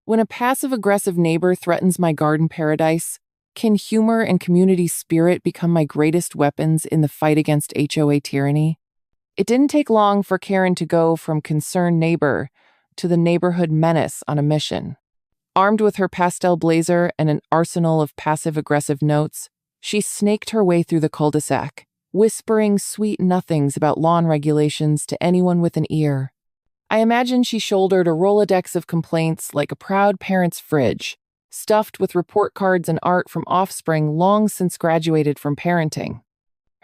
When a passive-aggressive neighbor threatens my garden paradise, can humor and community spirit become my greatest weapons in the fight against HOA tyranny? It didn't take long for Karen to go from concerned neighbor to the neighborhood menace on a mission. Armed with her pastel blazer and an arsenal of passive-aggressive notes, she snaked her way through the cul-de-sac, whispering sweet nothings about lawn regulations to anyone with an ear. I imagine she shouldered a Rolodex of complaints like a proud parent's fridge, stuffed with report cards and art from offspring long since graduated from parenting.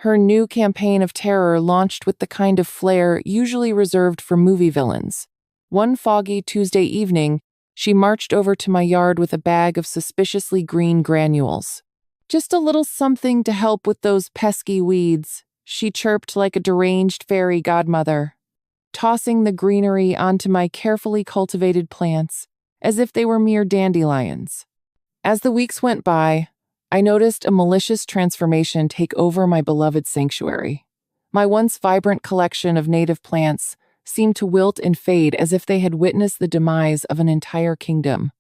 Her new campaign of terror launched with the kind of flair usually reserved for movie villains. One foggy Tuesday evening, she marched over to my yard with a bag of suspiciously green granules. "Just a little something to help with those pesky weeds," she chirped like a deranged fairy godmother, tossing the greenery onto my carefully cultivated plants as if they were mere dandelions. As the weeks went by, I noticed a malicious transformation take over my beloved sanctuary. My once vibrant collection of native plants seemed to wilt and fade as if they had witnessed the demise of an entire kingdom.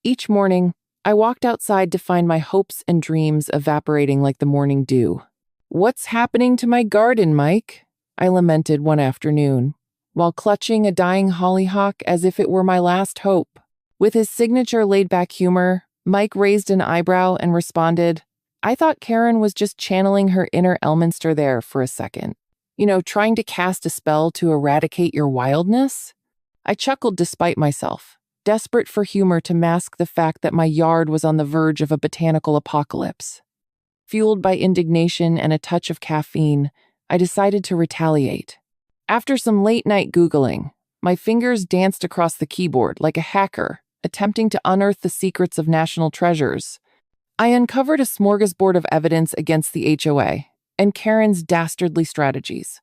Each morning, I walked outside to find my hopes and dreams evaporating like the morning dew. "What's happening to my garden, Mike?" I lamented one afternoon, while clutching a dying hollyhock as if it were my last hope. With his signature laid-back humor, Mike raised an eyebrow and responded, "I thought Karen was just channeling her inner Elminster there for a second. Trying to cast a spell to eradicate your wildness?" I chuckled despite myself, desperate for humor to mask the fact that my yard was on the verge of a botanical apocalypse. Fueled by indignation and a touch of caffeine, I decided to retaliate. After some late-night Googling, my fingers danced across the keyboard like a hacker, attempting to unearth the secrets of national treasures. I uncovered a smorgasbord of evidence against the HOA and Karen's dastardly strategies.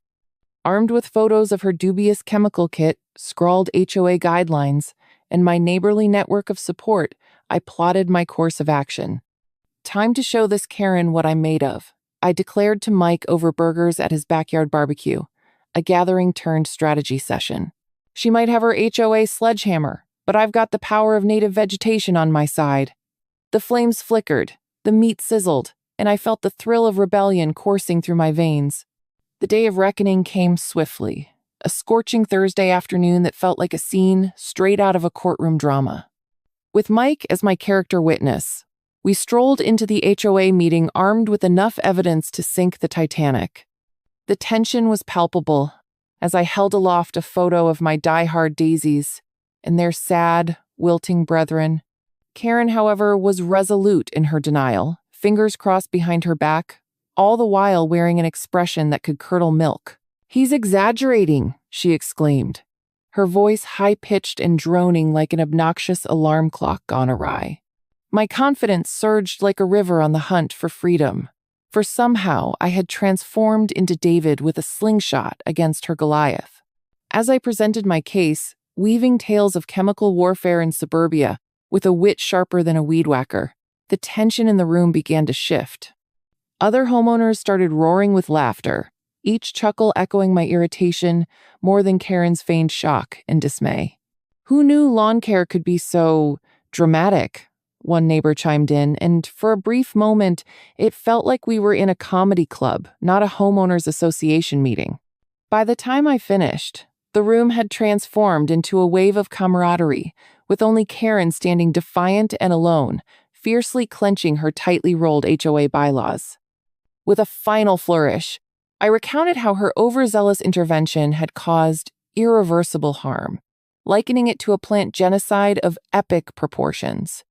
Armed with photos of her dubious chemical kit, scrawled HOA guidelines, and my neighborly network of support, I plotted my course of action. "Time to show this Karen what I'm made of," I declared to Mike over burgers at his backyard barbecue, a gathering-turned-strategy session. "She might have her HOA sledgehammer, but I've got the power of native vegetation on my side." The flames flickered, the meat sizzled, and I felt the thrill of rebellion coursing through my veins. The day of reckoning came swiftly, a scorching Thursday afternoon that felt like a scene straight out of a courtroom drama. With Mike as my character witness, we strolled into the HOA meeting armed with enough evidence to sink the Titanic. The tension was palpable as I held aloft a photo of my die-hard daisies and their sad, wilting brethren. Karen, however, was resolute in her denial, fingers crossed behind her back, all the while wearing an expression that could curdle milk. "He's exaggerating," she exclaimed, her voice high-pitched and droning like an obnoxious alarm clock gone awry. My confidence surged like a river on the hunt for freedom, for somehow I had transformed into David with a slingshot against her Goliath. As I presented my case, weaving tales of chemical warfare in suburbia with a wit sharper than a weed whacker, the tension in the room began to shift. Other homeowners started roaring with laughter, each chuckle echoing my irritation more than Karen's feigned shock and dismay. "Who knew lawn care could be so dramatic?" one neighbor chimed in, and for a brief moment, it felt like we were in a comedy club, not a homeowners association meeting. By the time I finished, the room had transformed into a wave of camaraderie, with only Karen standing defiant and alone, fiercely clenching her tightly rolled HOA bylaws. With a final flourish, I recounted how her overzealous intervention had caused irreversible harm, likening it to a plant genocide of epic proportions.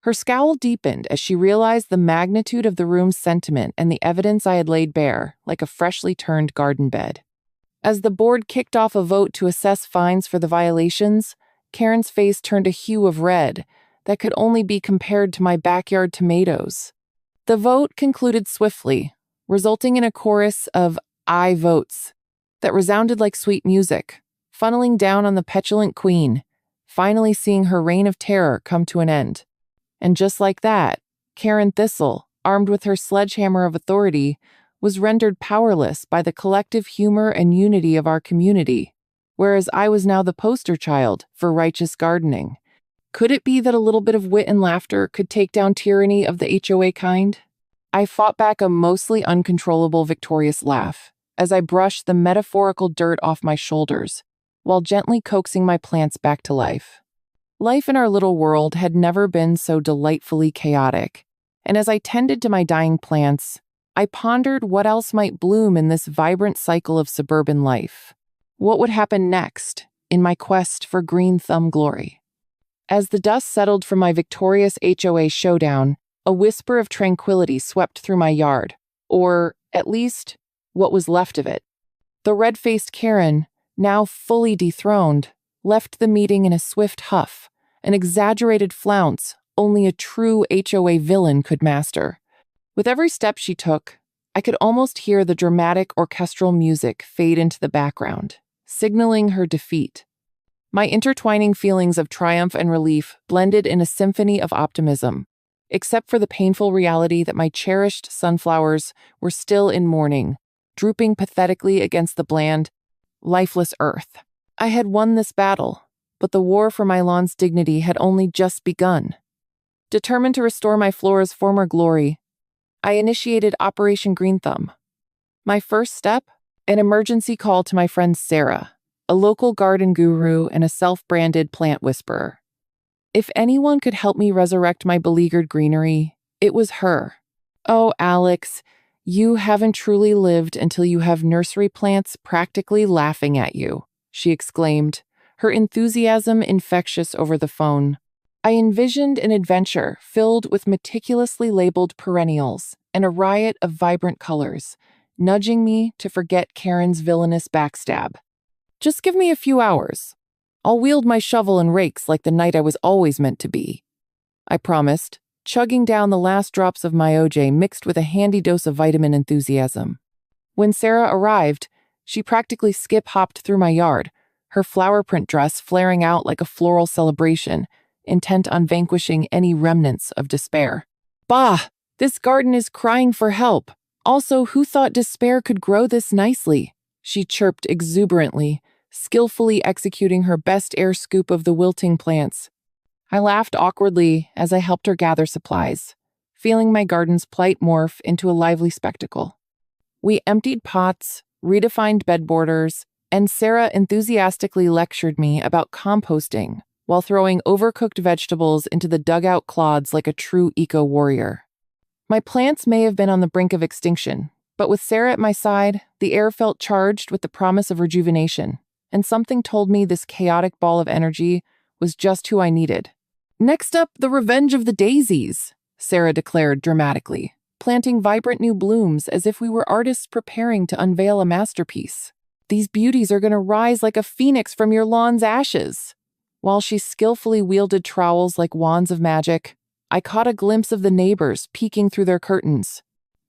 Her scowl deepened as she realized the magnitude of the room's sentiment and the evidence I had laid bare, like a freshly turned garden bed. As the board kicked off a vote to assess fines for the violations, Karen's face turned a hue of red that could only be compared to my backyard tomatoes. The vote concluded swiftly, resulting in a chorus of "I votes" that resounded like sweet music, funneling down on the petulant queen, finally seeing her reign of terror come to an end. And just like that, Karen Thistle, armed with her sledgehammer of authority, was rendered powerless by the collective humor and unity of our community, whereas I was now the poster child for righteous gardening. Could it be that a little bit of wit and laughter could take down tyranny of the HOA kind? I fought back a mostly uncontrollable victorious laugh as I brushed the metaphorical dirt off my shoulders while gently coaxing my plants back to life. Life in our little world had never been so delightfully chaotic, and as I tended to my dying plants, I pondered what else might bloom in this vibrant cycle of suburban life. What would happen next in my quest for green thumb glory? As the dust settled from my victorious HOA showdown, a whisper of tranquility swept through my yard, or, at least, what was left of it. The red-faced Karen, now fully dethroned, left the meeting in a swift huff, an exaggerated flounce only a true HOA villain could master. With every step she took, I could almost hear the dramatic orchestral music fade into the background, signaling her defeat. My intertwining feelings of triumph and relief blended in a symphony of optimism, except for the painful reality that my cherished sunflowers were still in mourning, drooping pathetically against the bland, lifeless earth. I had won this battle, but the war for my lawn's dignity had only just begun. Determined to restore my flora's former glory, I initiated Operation Green Thumb. My first step? An emergency call to my friend Sarah, a local garden guru and a self-branded plant whisperer. If anyone could help me resurrect my beleaguered greenery, it was her. Oh, Alex, you haven't truly lived until you have nursery plants practically laughing at you, she exclaimed, her enthusiasm infectious over the phone. I envisioned an adventure filled with meticulously labeled perennials and a riot of vibrant colors, nudging me to forget Karen's villainous backstab. Just give me a few hours. I'll wield my shovel and rakes like the knight I was always meant to be, I promised, chugging down the last drops of my OJ mixed with a handy dose of vitamin enthusiasm. When Sarah arrived, she practically skip-hopped through my yard, her flower print dress flaring out like a floral celebration, intent on vanquishing any remnants of despair. Bah! This garden is crying for help. Also, who thought despair could grow this nicely? She chirped exuberantly, skillfully executing her best air scoop of the wilting plants. I laughed awkwardly as I helped her gather supplies, feeling my garden's plight morph into a lively spectacle. We emptied pots, redefined bed borders, and Sarah enthusiastically lectured me about composting while throwing overcooked vegetables into the dugout clods like a true eco-warrior. My plants may have been on the brink of extinction, but with Sarah at my side, the air felt charged with the promise of rejuvenation, and something told me this chaotic ball of energy was just who I needed. Next up, the revenge of the daisies, Sarah declared dramatically, planting vibrant new blooms as if we were artists preparing to unveil a masterpiece. These beauties are going to rise like a phoenix from your lawn's ashes. While she skillfully wielded trowels like wands of magic, I caught a glimpse of the neighbors peeking through their curtains.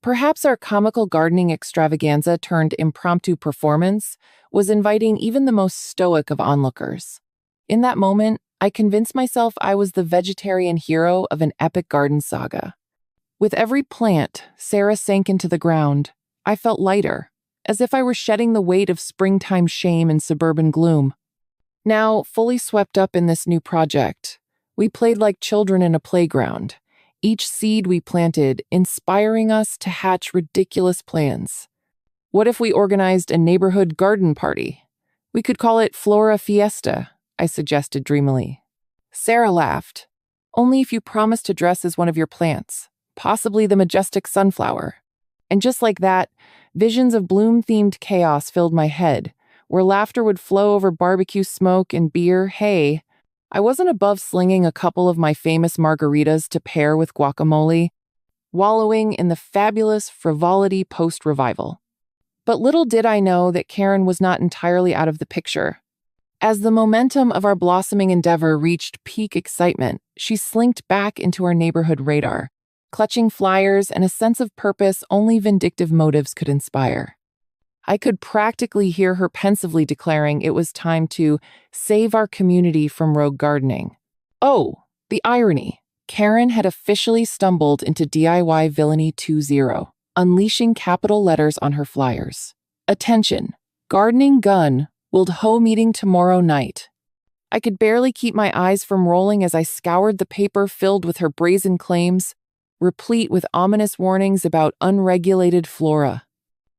Perhaps our comical gardening extravaganza turned impromptu performance was inviting even the most stoic of onlookers. In that moment, I convinced myself I was the vegetarian hero of an epic garden saga. With every plant Sarah sank into the ground, I felt lighter, as if I were shedding the weight of springtime shame and suburban gloom. Now, fully swept up in this new project, we played like children in a playground, each seed we planted inspiring us to hatch ridiculous plans. What if we organized a neighborhood garden party? We could call it Flora Fiesta, I suggested dreamily. Sarah laughed. Only if you promise to dress as one of your plants, possibly the majestic sunflower. And just like that, visions of bloom-themed chaos filled my head, where laughter would flow over barbecue smoke and beer. Hey, I wasn't above slinging a couple of my famous margaritas to pair with guacamole, wallowing in the fabulous frivolity post-revival. But little did I know that Karen was not entirely out of the picture. As the momentum of our blossoming endeavor reached peak excitement, she slinked back into our neighborhood radar, clutching flyers and a sense of purpose only vindictive motives could inspire. I could practically hear her pensively declaring it was time to save our community from rogue gardening. Oh, the irony. Karen had officially stumbled into DIY villainy 2.0, unleashing capital letters on her flyers. Attention, gardening gun, willed HO meeting tomorrow night. I could barely keep my eyes from rolling as I scoured the paper filled with her brazen claims, replete with ominous warnings about unregulated flora.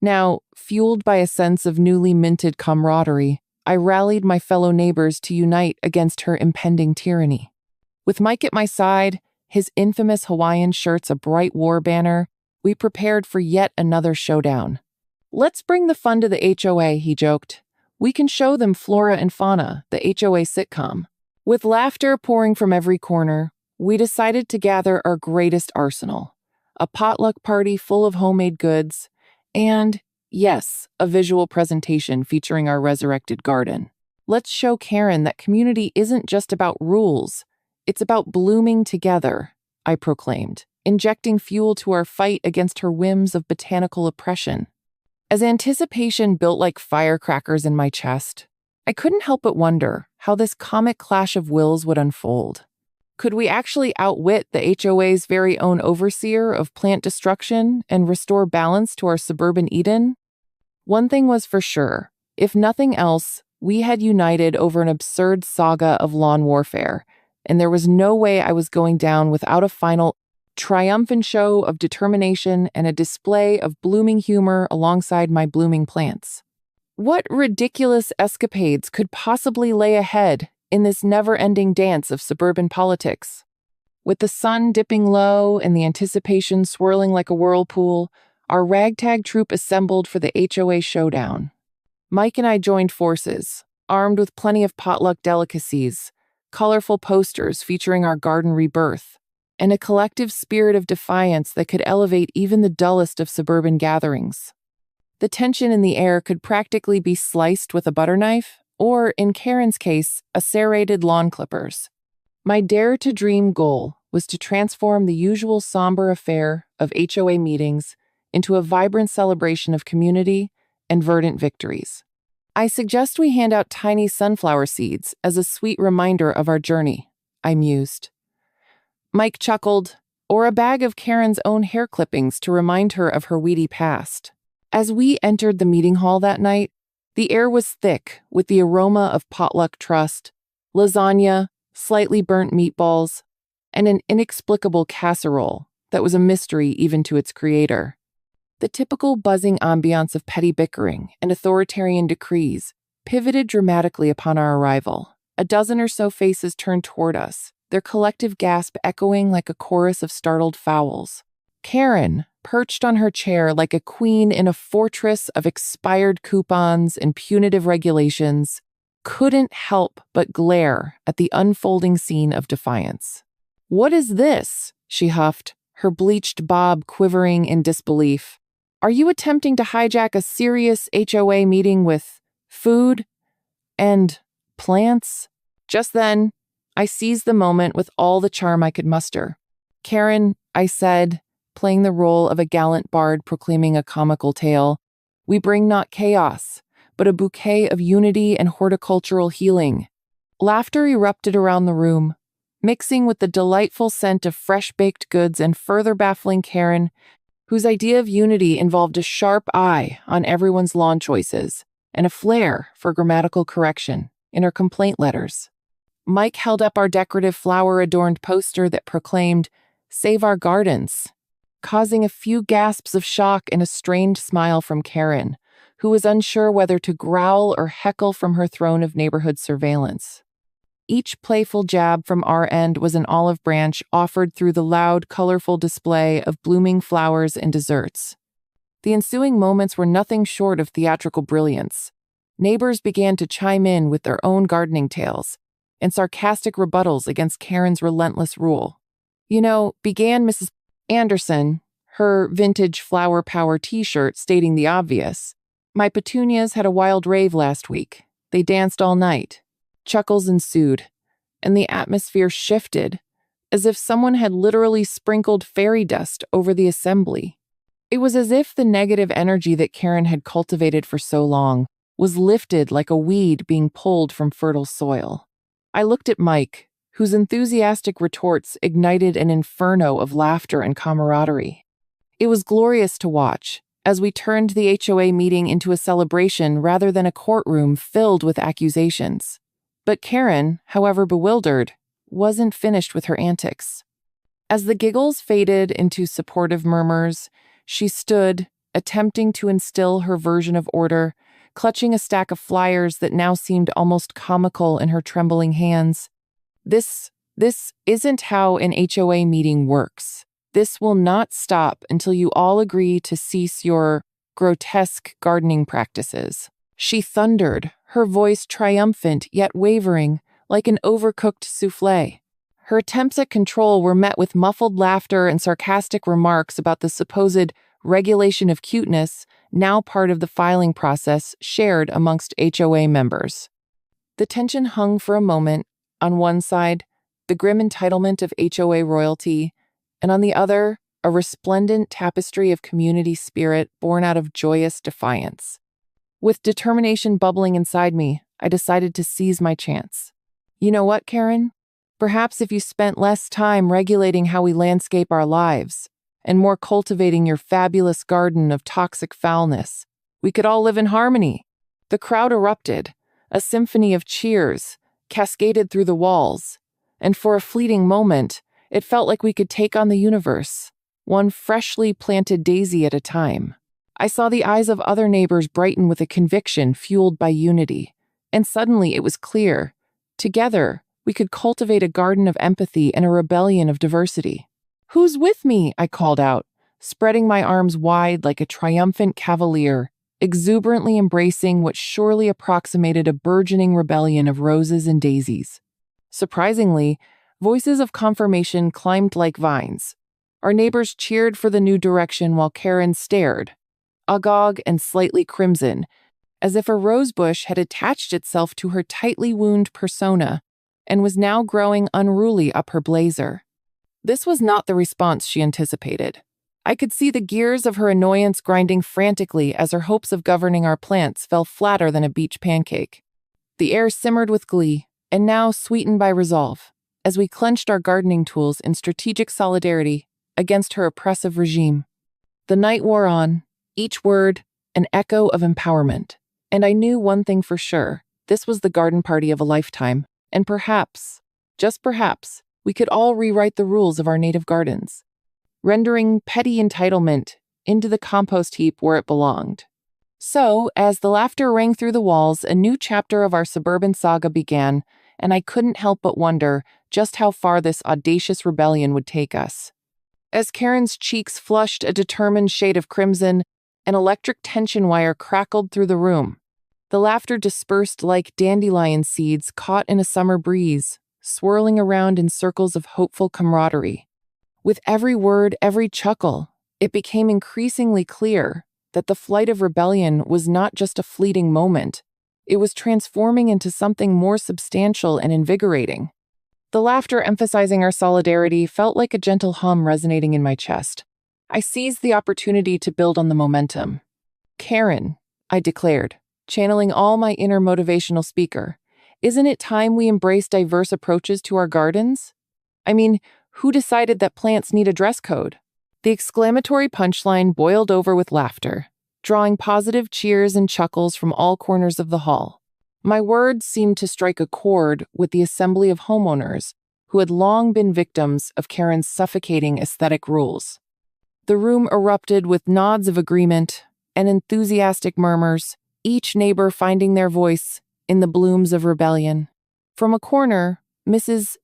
Now, fueled by a sense of newly minted camaraderie, I rallied my fellow neighbors to unite against her impending tyranny. With Mike at my side, his infamous Hawaiian shirts a bright war banner, we prepared for yet another showdown. "Let's bring the fun to the HOA," he joked. "We can show them Flora and Fauna, the HOA sitcom." With laughter pouring from every corner, we decided to gather our greatest arsenal: a potluck party full of homemade goods, and, yes, a visual presentation featuring our resurrected garden. Let's show Karen that community isn't just about rules, it's about blooming together, I proclaimed, injecting fuel to our fight against her whims of botanical oppression. As anticipation built like firecrackers in my chest, I couldn't help but wonder how this comic clash of wills would unfold. Could we actually outwit the HOA's very own overseer of plant destruction and restore balance to our suburban Eden? One thing was for sure: if nothing else, we had united over an absurd saga of lawn warfare, and there was no way I was going down without a final, triumphant show of determination and a display of blooming humor alongside my blooming plants. What ridiculous escapades could possibly lay ahead in this never-ending dance of suburban politics? With the sun dipping low and the anticipation swirling like a whirlpool, our ragtag troop assembled for the HOA showdown. Mike and I joined forces, armed with plenty of potluck delicacies, colorful posters featuring our garden rebirth, and a collective spirit of defiance that could elevate even the dullest of suburban gatherings. The tension in the air could practically be sliced with a butter knife, or, in Karen's case, a serrated lawn clippers. My dare-to-dream goal was to transform the usual somber affair of HOA meetings into a vibrant celebration of community and verdant victories. "I suggest we hand out tiny sunflower seeds as a sweet reminder of our journey," I mused. Mike chuckled, "or a bag of Karen's own hair clippings to remind her of her weedy past." As we entered the meeting hall that night, the air was thick with the aroma of potluck trust, lasagna, slightly burnt meatballs, and an inexplicable casserole that was a mystery even to its creator. The typical buzzing ambiance of petty bickering and authoritarian decrees pivoted dramatically upon our arrival. A dozen or so faces turned toward us, their collective gasp echoing like a chorus of startled fowls. Karen, perched on her chair like a queen in a fortress of expired coupons and punitive regulations, couldn't help but glare at the unfolding scene of defiance. "What is this?" she huffed, her bleached bob quivering in disbelief. "Are you attempting to hijack a serious HOA meeting with food and plants?" Just then, I seized the moment with all the charm I could muster. "Karen," I said, playing the role of a gallant bard proclaiming a comical tale, "we bring not chaos, but a bouquet of unity and horticultural healing." Laughter erupted around the room, mixing with the delightful scent of fresh-baked goods and further baffling Karen, whose idea of unity involved a sharp eye on everyone's lawn choices and a flair for grammatical correction in her complaint letters. Mike held up our decorative flower-adorned poster that proclaimed, "Save our gardens," causing a few gasps of shock and a strained smile from Karen, who was unsure whether to growl or heckle from her throne of neighborhood surveillance. Each playful jab from our end was an olive branch offered through the loud, colorful display of blooming flowers and desserts. The ensuing moments were nothing short of theatrical brilliance. Neighbors began to chime in with their own gardening tales and sarcastic rebuttals against Karen's relentless rule. "You know," began Mrs. Anderson, her vintage flower power t-shirt stating the obvious, "my petunias had a wild rave last week. They danced all night." Chuckles ensued, and the atmosphere shifted, as if someone had literally sprinkled fairy dust over the assembly. It was as if the negative energy that Karen had cultivated for so long was lifted like a weed being pulled from fertile soil. I looked at Mike, whose enthusiastic retorts ignited an inferno of laughter and camaraderie. It was glorious to watch, as we turned the HOA meeting into a celebration rather than a courtroom filled with accusations. But Karen, however bewildered, wasn't finished with her antics. As the giggles faded into supportive murmurs, she stood, attempting to instill her version of order, clutching a stack of flyers that now seemed almost comical in her trembling hands. This isn't how an HOA meeting works. This will not stop until you all agree to cease your grotesque gardening practices. She thundered, her voice triumphant yet wavering, like an overcooked souffle. Her attempts at control were met with muffled laughter and sarcastic remarks about the supposed regulation of cuteness, now part of the filing process shared amongst HOA members. The tension hung for a moment. On one side, the grim entitlement of HOA royalty, and on the other, a resplendent tapestry of community spirit born out of joyous defiance. With determination bubbling inside me, I decided to seize my chance. You know what, Karen? Perhaps if you spent less time regulating how we landscape our lives, and more cultivating your fabulous garden of toxic foulness, we could all live in harmony. The crowd erupted. A symphony of cheers cascaded through the walls, and for a fleeting moment, it felt like we could take on the universe, one freshly planted daisy at a time. I saw the eyes of other neighbors brighten with a conviction fueled by unity, and suddenly it was clear. Together, we could cultivate a garden of empathy and a rebellion of diversity. "Who's with me?" I called out, spreading my arms wide like a triumphant cavalier, exuberantly embracing what surely approximated a burgeoning rebellion of roses and daisies. Surprisingly, voices of confirmation climbed like vines. Our neighbors cheered for the new direction while Karen stared, agog and slightly crimson, as if a rosebush had attached itself to her tightly wound persona and was now growing unruly up her blazer. This was not the response she anticipated. I could see the gears of her annoyance grinding frantically as her hopes of governing our plants fell flatter than a beach pancake. The air simmered with glee, and now sweetened by resolve, as we clenched our gardening tools in strategic solidarity against her oppressive regime. The night wore on, each word an echo of empowerment, and I knew one thing for sure: this was the garden party of a lifetime, and perhaps, just perhaps, we could all rewrite the rules of our native gardens, rendering petty entitlement into the compost heap where it belonged. So, as the laughter rang through the walls, a new chapter of our suburban saga began, and I couldn't help but wonder just how far this audacious rebellion would take us. As Karen's cheeks flushed a determined shade of crimson, an electric tension wire crackled through the room. The laughter dispersed like dandelion seeds caught in a summer breeze, swirling around in circles of hopeful camaraderie. With every word, every chuckle, it became increasingly clear that the flight of rebellion was not just a fleeting moment. It was transforming into something more substantial and invigorating. The laughter emphasizing our solidarity felt like a gentle hum resonating in my chest. I seized the opportunity to build on the momentum. "Karen," I declared, channeling all my inner motivational speaker, "isn't it time we embrace diverse approaches to our gardens? I mean, who decided that plants need a dress code?" The exclamatory punchline boiled over with laughter, drawing positive cheers and chuckles from all corners of the hall. My words seemed to strike a chord with the assembly of homeowners who had long been victims of Karen's suffocating aesthetic rules. The room erupted with nods of agreement and enthusiastic murmurs, each neighbor finding their voice in the blooms of rebellion. From a corner, Mrs.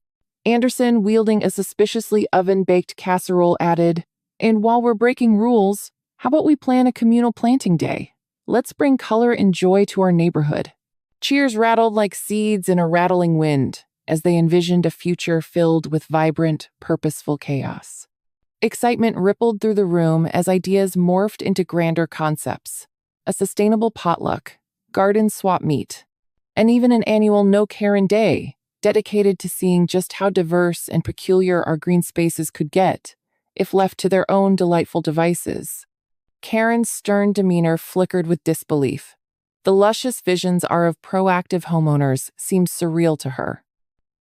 Anderson, wielding a suspiciously oven-baked casserole, added, "And while we're breaking rules, how about we plan a communal planting day? Let's bring color and joy to our neighborhood." Cheers rattled like seeds in a rattling wind as they envisioned a future filled with vibrant, purposeful chaos. Excitement rippled through the room as ideas morphed into grander concepts: a sustainable potluck, garden swap meet, and even an annual No Karen Day dedicated to seeing just how diverse and peculiar our green spaces could get if left to their own delightful devices. Karen's stern demeanor flickered with disbelief. The luscious visions are of proactive homeowners seemed surreal to her.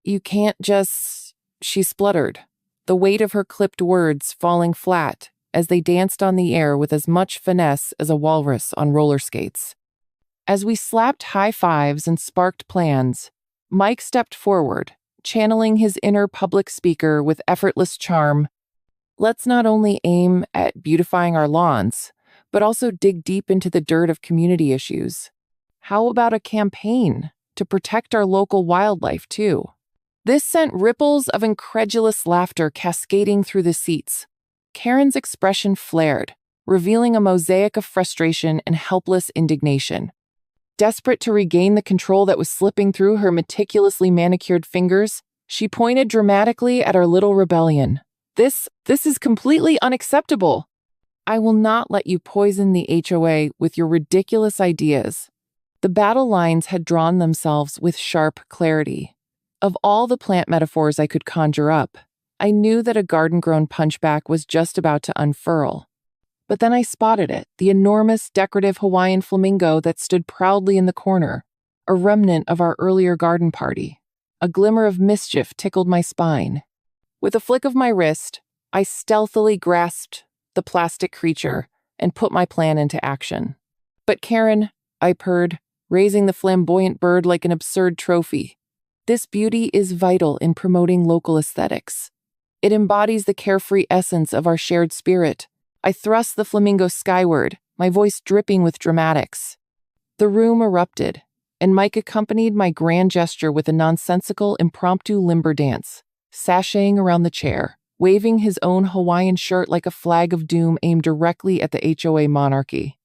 "You can't just," she spluttered, the weight of her clipped words falling flat as they danced on the air with as much finesse as a walrus on roller skates. As we slapped high fives and sparked plans, Mike stepped forward, channeling his inner public speaker with effortless charm. Let's not only aim at beautifying our lawns, but also dig deep into the dirt of community issues. How about a campaign to protect our local wildlife, too? This sent ripples of incredulous laughter cascading through the seats. Karen's expression flared, revealing a mosaic of frustration and helpless indignation. Desperate to regain the control that was slipping through her meticulously manicured fingers, she pointed dramatically at our little rebellion. This is completely unacceptable. I will not let you poison the HOA with your ridiculous ideas. The battle lines had drawn themselves with sharp clarity. Of all the plant metaphors I could conjure up, I knew that a garden-grown punchback was just about to unfurl. But then I spotted it, the enormous decorative Hawaiian flamingo that stood proudly in the corner, a remnant of our earlier garden party. A glimmer of mischief tickled my spine. With a flick of my wrist, I stealthily grasped the plastic creature and put my plan into action. But Karen, I purred, raising the flamboyant bird like an absurd trophy. This beauty is vital in promoting local aesthetics. It embodies the carefree essence of our shared spirit. I thrust the flamingo skyward, my voice dripping with dramatics. The room erupted, and Mike accompanied my grand gesture with a nonsensical, impromptu limber dance, sashaying around the chair, waving his own Hawaiian shirt like a flag of doom aimed directly at the HOA monarchy.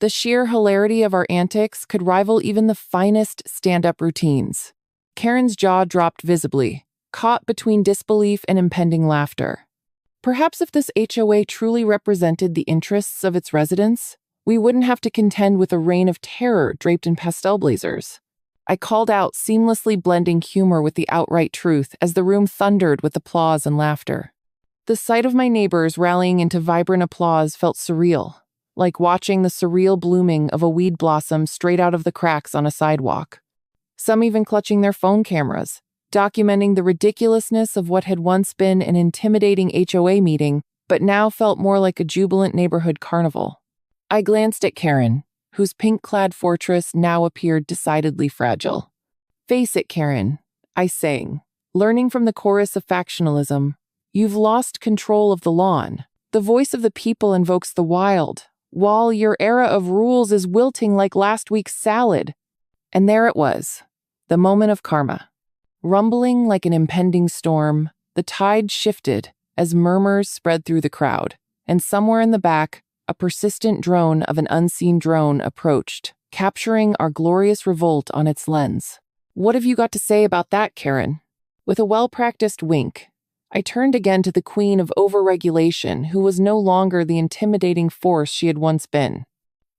The sheer hilarity of our antics could rival even the finest stand-up routines. Karen's jaw dropped visibly, caught between disbelief and impending laughter. Perhaps if this HOA truly represented the interests of its residents, we wouldn't have to contend with a reign of terror draped in pastel blazers. I called out, seamlessly blending humor with the outright truth as the room thundered with applause and laughter. The sight of my neighbors rallying into vibrant applause felt surreal, like watching the surreal blooming of a weed blossom straight out of the cracks on a sidewalk. Some even clutching their phone cameras, documenting the ridiculousness of what had once been an intimidating HOA meeting, but now felt more like a jubilant neighborhood carnival. I glanced at Karen, whose pink-clad fortress now appeared decidedly fragile. Face it, Karen, I sang, learning from the chorus of factionalism. You've lost control of the lawn. The voice of the people invokes the wild, while your era of rules is wilting like last week's salad. And there it was, the moment of karma. Rumbling like an impending storm, the tide shifted as murmurs spread through the crowd, and somewhere in the back, a persistent drone of an unseen drone approached, capturing our glorious revolt on its lens. What have you got to say about that, Karen? With a well-practiced wink, I turned again to the queen of overregulation, who was no longer the intimidating force she had once been.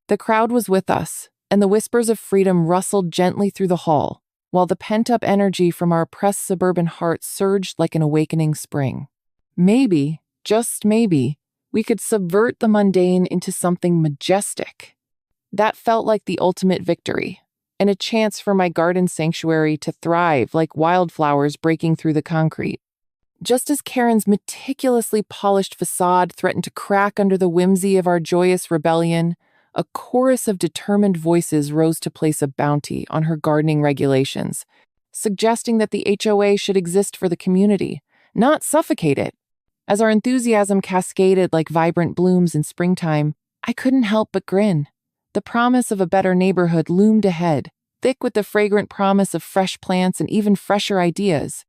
The crowd was with us, and the whispers of freedom rustled gently through the hall, while the pent-up energy from our oppressed suburban hearts surged like an awakening spring. Maybe, just maybe, we could subvert the mundane into something majestic. That felt like the ultimate victory, and a chance for my garden sanctuary to thrive like wildflowers breaking through the concrete. Just as Karen's meticulously polished facade threatened to crack under the whimsy of our joyous rebellion, a chorus of determined voices rose to place a bounty on her gardening regulations, suggesting that the HOA should exist for the community, not suffocate it. As our enthusiasm cascaded like vibrant blooms in springtime, I couldn't help but grin. The promise of a better neighborhood loomed ahead, thick with the fragrant promise of fresh plants and even fresher ideas.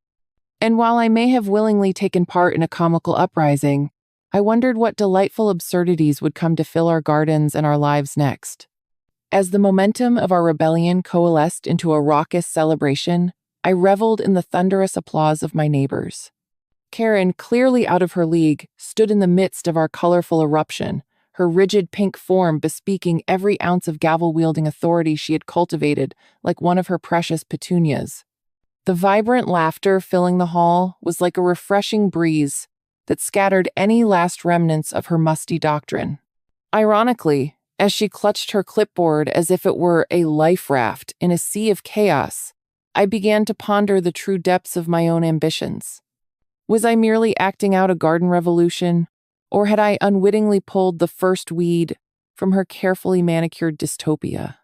And while I may have willingly taken part in a comical uprising, I wondered what delightful absurdities would come to fill our gardens and our lives next. As the momentum of our rebellion coalesced into a raucous celebration, I reveled in the thunderous applause of my neighbors. Karen, clearly out of her league, stood in the midst of our colorful eruption, her rigid pink form bespeaking every ounce of gavel-wielding authority she had cultivated like one of her precious petunias. The vibrant laughter filling the hall was like a refreshing breeze that scattered any last remnants of her musty doctrine. Ironically, as she clutched her clipboard as if it were a life raft in a sea of chaos, I began to ponder the true depths of my own ambitions. Was I merely acting out a garden revolution, or had I unwittingly pulled the first weed from her carefully manicured dystopia?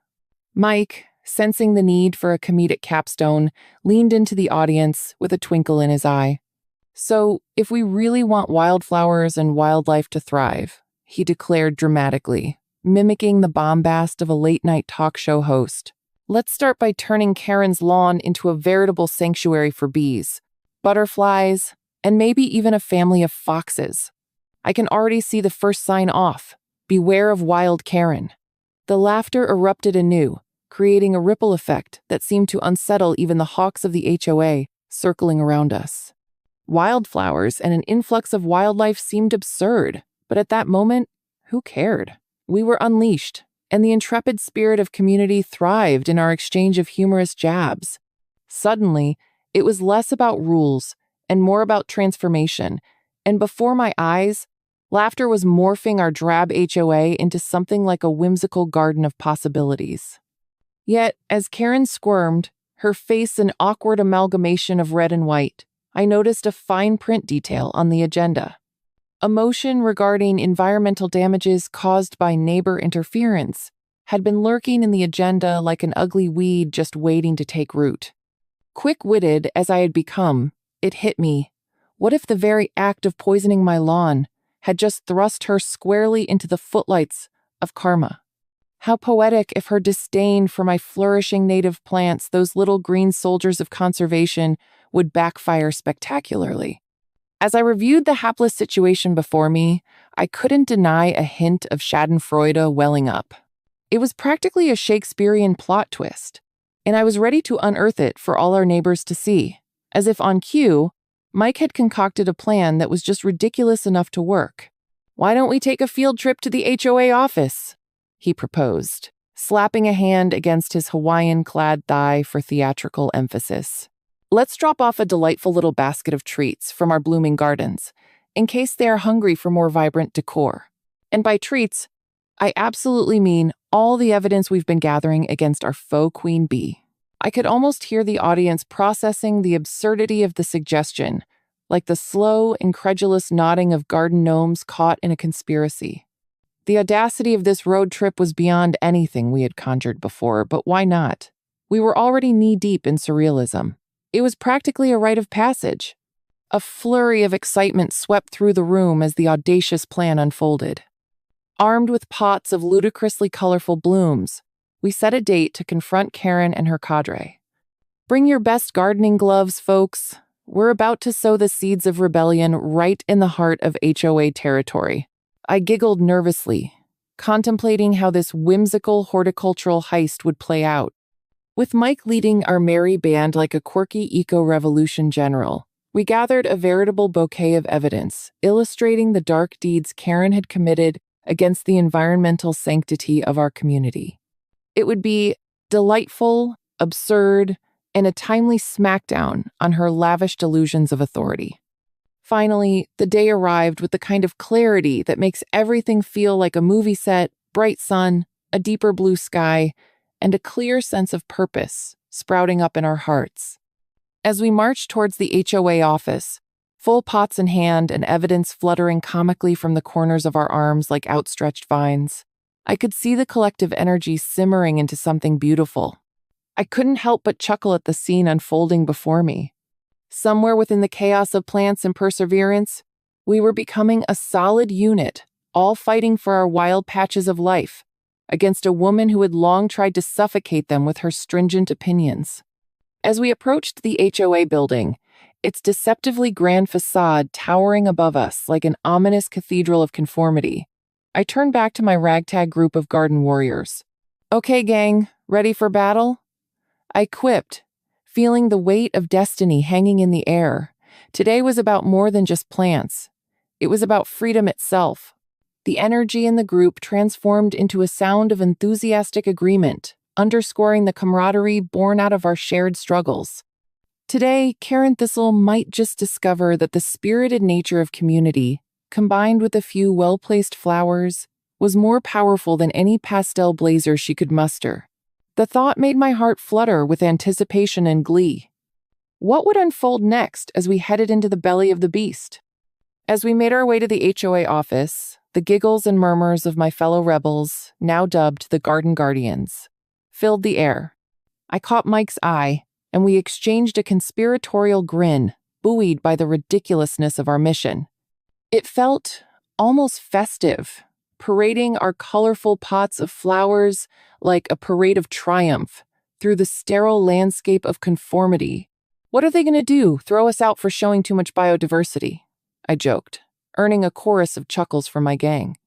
Mike, sensing the need for a comedic capstone, leaned into the audience with a twinkle in his eye. "So, if we really want wildflowers and wildlife to thrive," he declared dramatically, mimicking the bombast of a late-night talk show host, "let's start by turning Karen's lawn into a veritable sanctuary for bees, butterflies, and maybe even a family of foxes. I can already see the first sign off. Beware of wild Karen." The laughter erupted anew, creating a ripple effect that seemed to unsettle even the hawks of the HOA circling around us. Wildflowers and an influx of wildlife seemed absurd, but at that moment, who cared? We were unleashed, and the intrepid spirit of community thrived in our exchange of humorous jabs. Suddenly, it was less about rules and more about transformation, and before my eyes, laughter was morphing our drab HOA into something like a whimsical garden of possibilities. Yet, as Karen squirmed, her face an awkward amalgamation of red and white, I noticed a fine print detail on the agenda. A motion regarding environmental damages caused by neighbor interference had been lurking in the agenda like an ugly weed just waiting to take root. Quick-witted as I had become, it hit me. What if the very act of poisoning my lawn had just thrust her squarely into the footlights of karma? How poetic if her disdain for my flourishing native plants, those little green soldiers of conservation, would backfire spectacularly. As I reviewed the hapless situation before me, I couldn't deny a hint of schadenfreude welling up. It was practically a Shakespearean plot twist, and I was ready to unearth it for all our neighbors to see. As if on cue, Mike had concocted a plan that was just ridiculous enough to work. "Why don't we take a field trip to the HOA office?" he proposed, slapping a hand against his Hawaiian-clad thigh for theatrical emphasis. "Let's drop off a delightful little basket of treats from our blooming gardens, in case they are hungry for more vibrant decor. And by treats, I absolutely mean all the evidence we've been gathering against our faux queen bee." I could almost hear the audience processing the absurdity of the suggestion, like the slow, incredulous nodding of garden gnomes caught in a conspiracy. The audacity of this road trip was beyond anything we had conjured before, but why not? We were already knee-deep in surrealism. It was practically a rite of passage. A flurry of excitement swept through the room as the audacious plan unfolded. Armed with pots of ludicrously colorful blooms, we set a date to confront Karen and her cadre. "Bring your best gardening gloves, folks. We're about to sow the seeds of rebellion right in the heart of HOA territory." I giggled nervously, contemplating how this whimsical horticultural heist would play out. With Mike leading our merry band like a quirky eco-revolution general, we gathered a veritable bouquet of evidence, illustrating the dark deeds Karen had committed against the environmental sanctity of our community. It would be delightful, absurd, and a timely smackdown on her lavish delusions of authority. Finally, the day arrived with the kind of clarity that makes everything feel like a movie set, bright sun, a deeper blue sky, and a clear sense of purpose sprouting up in our hearts. As we marched towards the HOA office, full pots in hand and evidence fluttering comically from the corners of our arms like outstretched vines, I could see the collective energy simmering into something beautiful. I couldn't help but chuckle at the scene unfolding before me. Somewhere within the chaos of plants and perseverance, we were becoming a solid unit, all fighting for our wild patches of life, against a woman who had long tried to suffocate them with her stringent opinions. As we approached the HOA building, its deceptively grand facade towering above us like an ominous cathedral of conformity, I turned back to my ragtag group of garden warriors. "Okay, gang, ready for battle?" I quipped, feeling the weight of destiny hanging in the air. Today was about more than just plants. It was about freedom itself. The energy in the group transformed into a sound of enthusiastic agreement, underscoring the camaraderie born out of our shared struggles. Today, Karen Thistle might just discover that the spirited nature of community, combined with a few well-placed flowers, was more powerful than any pastel blazer she could muster. The thought made my heart flutter with anticipation and glee. What would unfold next as we headed into the belly of the beast? As we made our way to the HOA office, the giggles and murmurs of my fellow rebels, now dubbed the Garden Guardians, filled the air. I caught Mike's eye, and we exchanged a conspiratorial grin, buoyed by the ridiculousness of our mission. It felt almost festive, parading our colorful pots of flowers like a parade of triumph through the sterile landscape of conformity. What are they going to do, throw us out for showing too much biodiversity? I joked, earning a chorus of chuckles from my gang.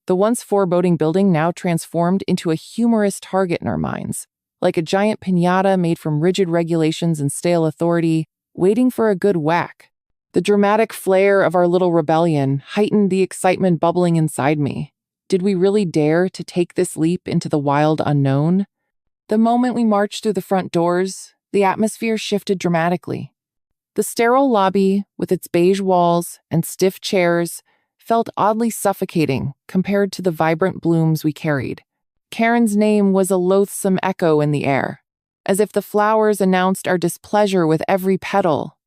The once foreboding building now transformed into a humorous target in our minds, like a giant piñata made from rigid regulations and stale authority, waiting for a good whack. The dramatic flair of our little rebellion heightened the excitement bubbling inside me. Did we really dare to take this leap into the wild unknown? The moment we marched through the front doors, the atmosphere shifted dramatically. The sterile lobby, with its beige walls and stiff chairs, felt oddly suffocating compared to the vibrant blooms we carried. Karen's name was a loathsome echo in the air, as if the flowers announced our displeasure with every petal.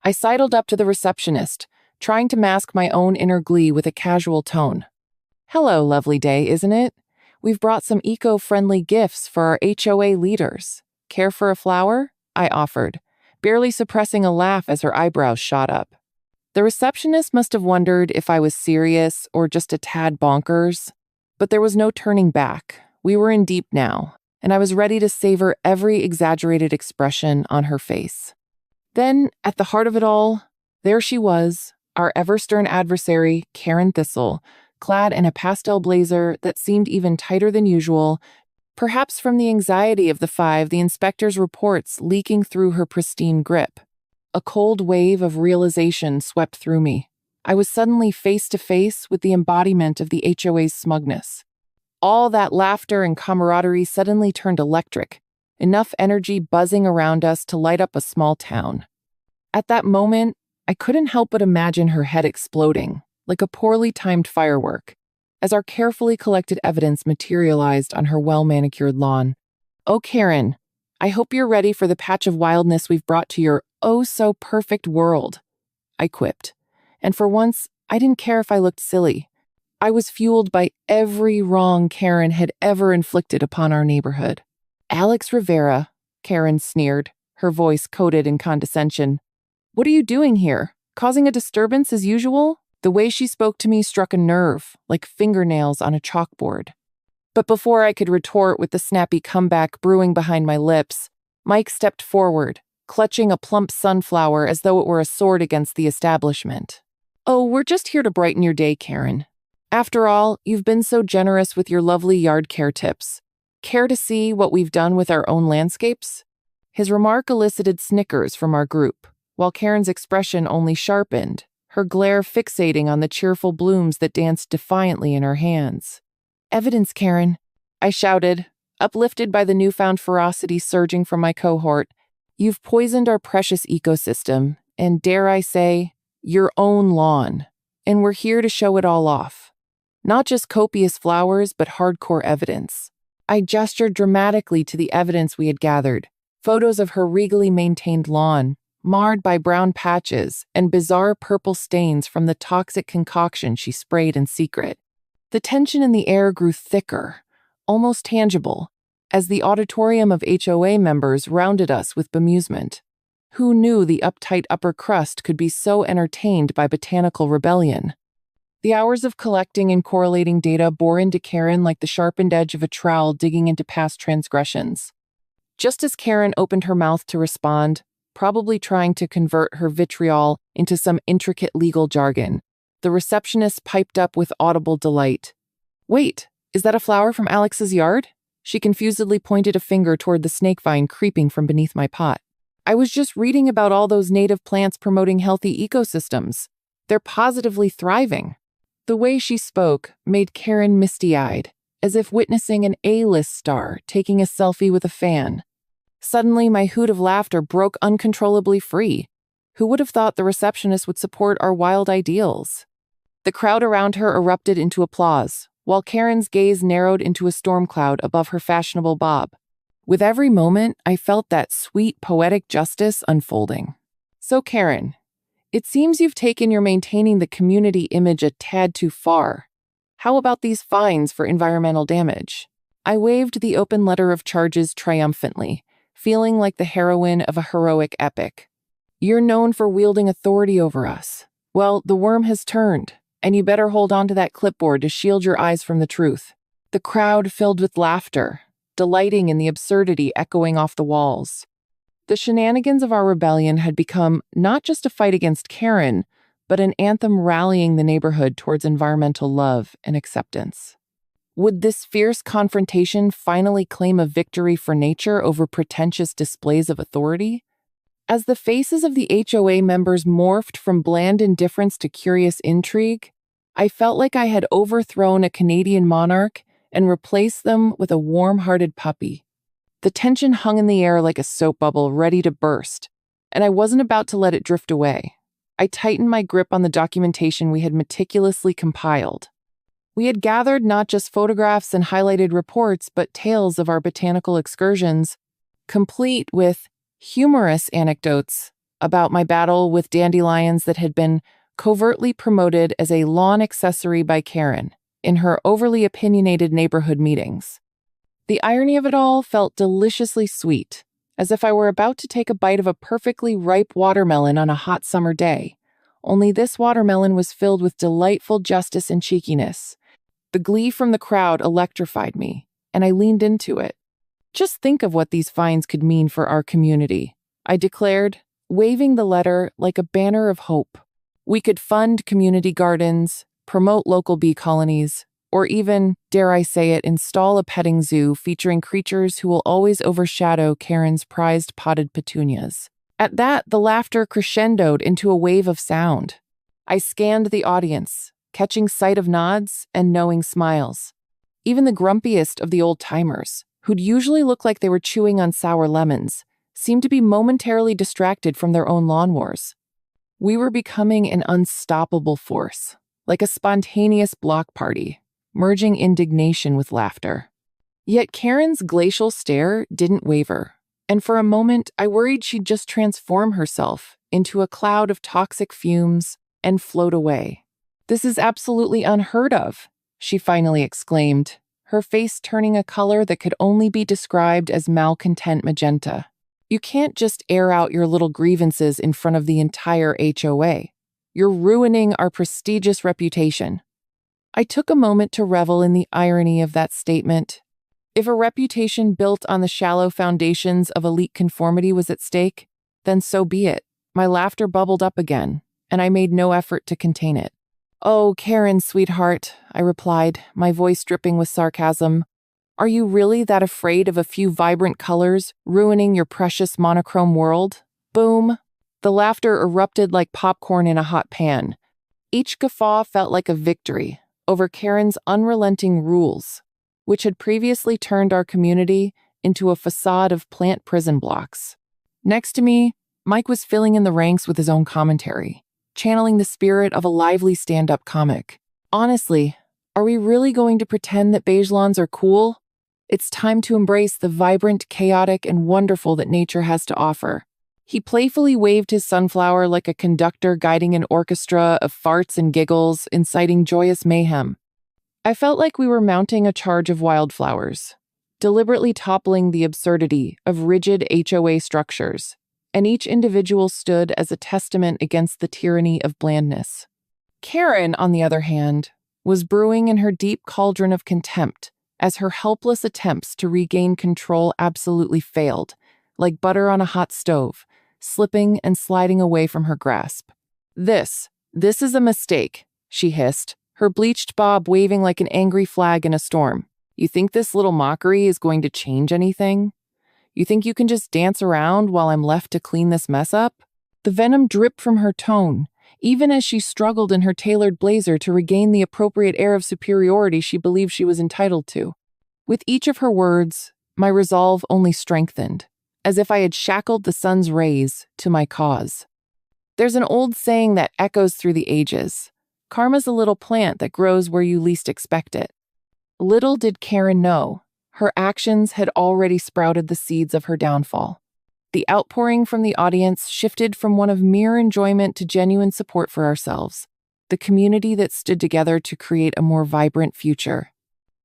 I sidled up to the receptionist, trying to mask my own inner glee with a casual tone. "Hello, lovely day, isn't it? We've brought some eco-friendly gifts for our HOA leaders. Care for a flower?" I offered, barely suppressing a laugh as her eyebrows shot up. The receptionist must have wondered if I was serious or just a tad bonkers, but there was no turning back. We were in deep now, and I was ready to savor every exaggerated expression on her face. Then, at the heart of it all, there she was, our ever-stern adversary, Karen Thistle, clad in a pastel blazer that seemed even tighter than usual, perhaps from the anxiety of the inspector's reports leaking through her pristine grip. A cold wave of realization swept through me. I was suddenly face to face with the embodiment of the HOA's smugness. All that laughter and camaraderie suddenly turned electric, enough energy buzzing around us to light up a small town. At that moment, I couldn't help but imagine her head exploding, like a poorly timed firework, as our carefully collected evidence materialized on her well-manicured lawn. "Oh, Karen, I hope you're ready for the patch of wildness we've brought to your oh-so-perfect world," I quipped. And for once, I didn't care if I looked silly. I was fueled by every wrong Karen had ever inflicted upon our neighborhood. "Alex Rivera," Karen sneered, her voice coated in condescension. "What are you doing here? Causing a disturbance as usual?" The way she spoke to me struck a nerve, like fingernails on a chalkboard. But before I could retort with the snappy comeback brewing behind my lips, Mike stepped forward, clutching a plump sunflower as though it were a sword against the establishment. "Oh, we're just here to brighten your day, Karen. After all, you've been so generous with your lovely yard care tips. Care to see what we've done with our own landscapes?" His remark elicited snickers from our group, while Karen's expression only sharpened, her glare fixating on the cheerful blooms that danced defiantly in her hands. "Evidence, Karen," I shouted, uplifted by the newfound ferocity surging from my cohort. "You've poisoned our precious ecosystem, and dare I say, your own lawn, and we're here to show it all off. Not just copious flowers, but hardcore evidence." I gestured dramatically to the evidence we had gathered, photos of her regally maintained lawn, marred by brown patches and bizarre purple stains from the toxic concoction she sprayed in secret. The tension in the air grew thicker, almost tangible, as the auditorium of HOA members rounded us with bemusement. Who knew the uptight upper crust could be so entertained by botanical rebellion? The hours of collecting and correlating data bore into Karen like the sharpened edge of a trowel digging into past transgressions. Just as Karen opened her mouth to respond, probably trying to convert her vitriol into some intricate legal jargon, the receptionist piped up with audible delight. "Wait, is that a flower from Alex's yard?" She confusedly pointed a finger toward the snake vine creeping from beneath my pot. "I was just reading about all those native plants promoting healthy ecosystems. They're positively thriving." The way she spoke made Karen misty-eyed, as if witnessing an A-list star taking a selfie with a fan. Suddenly, my hoot of laughter broke uncontrollably free. Who would have thought the receptionist would support our wild ideals? The crowd around her erupted into applause, while Karen's gaze narrowed into a storm cloud above her fashionable bob. With every moment, I felt that sweet, poetic justice unfolding. "So, Karen, it seems you've taken your maintaining the community image a tad too far. How about these fines for environmental damage?" I waved the open letter of charges triumphantly, feeling like the heroine of a heroic epic. "You're known for wielding authority over us. Well, the worm has turned, and you better hold on to that clipboard to shield your eyes from the truth." The crowd filled with laughter, delighting in the absurdity echoing off the walls. The shenanigans of our rebellion had become not just a fight against Karen, but an anthem rallying the neighborhood towards environmental love and acceptance. Would this fierce confrontation finally claim a victory for nature over pretentious displays of authority? As the faces of the HOA members morphed from bland indifference to curious intrigue, I felt like I had overthrown a Canadian monarch and replaced them with a warm-hearted puppy. The tension hung in the air like a soap bubble ready to burst, and I wasn't about to let it drift away. I tightened my grip on the documentation we had meticulously compiled. We had gathered not just photographs and highlighted reports, but tales of our botanical excursions, complete with humorous anecdotes about my battle with dandelions that had been covertly promoted as a lawn accessory by Karen in her overly opinionated neighborhood meetings. The irony of it all felt deliciously sweet, as if I were about to take a bite of a perfectly ripe watermelon on a hot summer day. Only this watermelon was filled with delightful justice and cheekiness. The glee from the crowd electrified me, and I leaned into it. "Just think of what these fines could mean for our community," I declared, waving the letter like a banner of hope. "We could fund community gardens, promote local bee colonies, or even, dare I say it, install a petting zoo featuring creatures who will always overshadow Karen's prized potted petunias." At that, the laughter crescendoed into a wave of sound. I scanned the audience, catching sight of nods and knowing smiles. Even the grumpiest of the old-timers, who'd usually look like they were chewing on sour lemons, seemed to be momentarily distracted from their own lawn wars. We were becoming an unstoppable force, like a spontaneous block party, merging indignation with laughter. Yet Karen's glacial stare didn't waver, and for a moment I worried she'd just transform herself into a cloud of toxic fumes and float away. "This is absolutely unheard of," she finally exclaimed, her face turning a color that could only be described as malcontent magenta. "You can't just air out your little grievances in front of the entire HOA. You're ruining our prestigious reputation." I took a moment to revel in the irony of that statement. If a reputation built on the shallow foundations of elite conformity was at stake, then so be it. My laughter bubbled up again, and I made no effort to contain it. "Oh, Karen, sweetheart," I replied, my voice dripping with sarcasm. "Are you really that afraid of a few vibrant colors ruining your precious monochrome world?" Boom! The laughter erupted like popcorn in a hot pan. Each guffaw felt like a victory over Karen's unrelenting rules, which had previously turned our community into a facade of plant prison blocks. Next to me, Mike was filling in the ranks with his own commentary, channeling the spirit of a lively stand-up comic. "Honestly, are we really going to pretend that beige lawns are cool? It's time to embrace the vibrant, chaotic, and wonderful that nature has to offer." He playfully waved his sunflower like a conductor guiding an orchestra of farts and giggles, inciting joyous mayhem. I felt like we were mounting a charge of wildflowers, deliberately toppling the absurdity of rigid HOA structures, and each individual stood as a testament against the tyranny of blandness. Karen, on the other hand, was brewing in her deep cauldron of contempt as her helpless attempts to regain control absolutely failed, like butter on a hot stove, slipping and sliding away from her grasp. This is a mistake," she hissed, her bleached bob waving like an angry flag in a storm. "You think this little mockery is going to change anything? You think you can just dance around while I'm left to clean this mess up?" The venom dripped from her tone, even as she struggled in her tailored blazer to regain the appropriate air of superiority she believed she was entitled to. With each of her words, my resolve only strengthened, as if I had shackled the sun's rays to my cause. There's an old saying that echoes through the ages. Karma's a little plant that grows where you least expect it. Little did Karen know, her actions had already sprouted the seeds of her downfall. The outpouring from the audience shifted from one of mere enjoyment to genuine support for ourselves, the community that stood together to create a more vibrant future.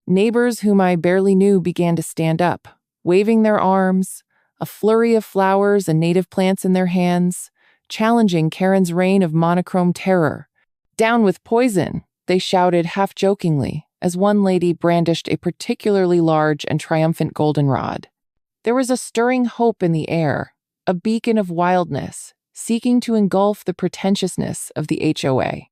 Neighbors whom I barely knew began to stand up, waving their arms, a flurry of flowers and native plants in their hands, challenging Karen's reign of monochrome terror. "Down with poison," they shouted half-jokingly, as one lady brandished a particularly large and triumphant goldenrod. There was a stirring hope in the air, a beacon of wildness, seeking to engulf the pretentiousness of the HOA.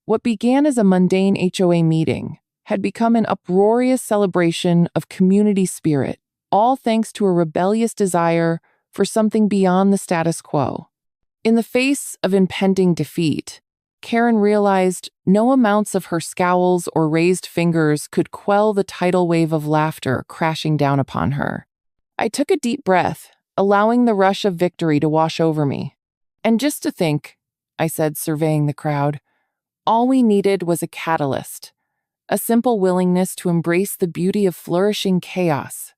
What began as a mundane HOA meeting had become an uproarious celebration of community spirit, all thanks to a rebellious desire for something beyond the status quo. In the face of impending defeat, Karen realized no amounts of her scowls or raised fingers could quell the tidal wave of laughter crashing down upon her. I took a deep breath, allowing the rush of victory to wash over me. "And just to think," I said, surveying the crowd, "all we needed was a catalyst, a simple willingness to embrace the beauty of flourishing chaos."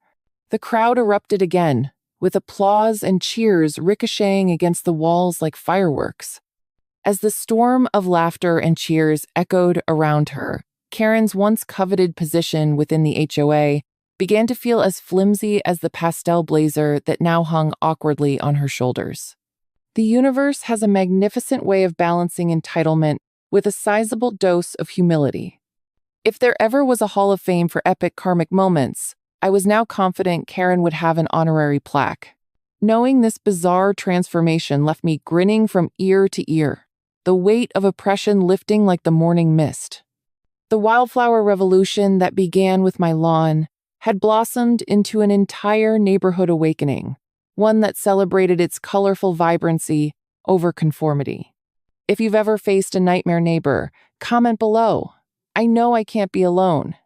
The crowd erupted again, with applause and cheers ricocheting against the walls like fireworks. As the storm of laughter and cheers echoed around her, Karen's once coveted position within the HOA began to feel as flimsy as the pastel blazer that now hung awkwardly on her shoulders. The universe has a magnificent way of balancing entitlement with a sizable dose of humility. If there ever was a Hall of Fame for epic karmic moments, I was now confident Karen would have an honorary plaque. Knowing this bizarre transformation left me grinning from ear to ear, the weight of oppression lifting like the morning mist. The wildflower revolution that began with my lawn had blossomed into an entire neighborhood awakening, one that celebrated its colorful vibrancy over conformity. If you've ever faced a nightmare neighbor, comment below. I know I can't be alone.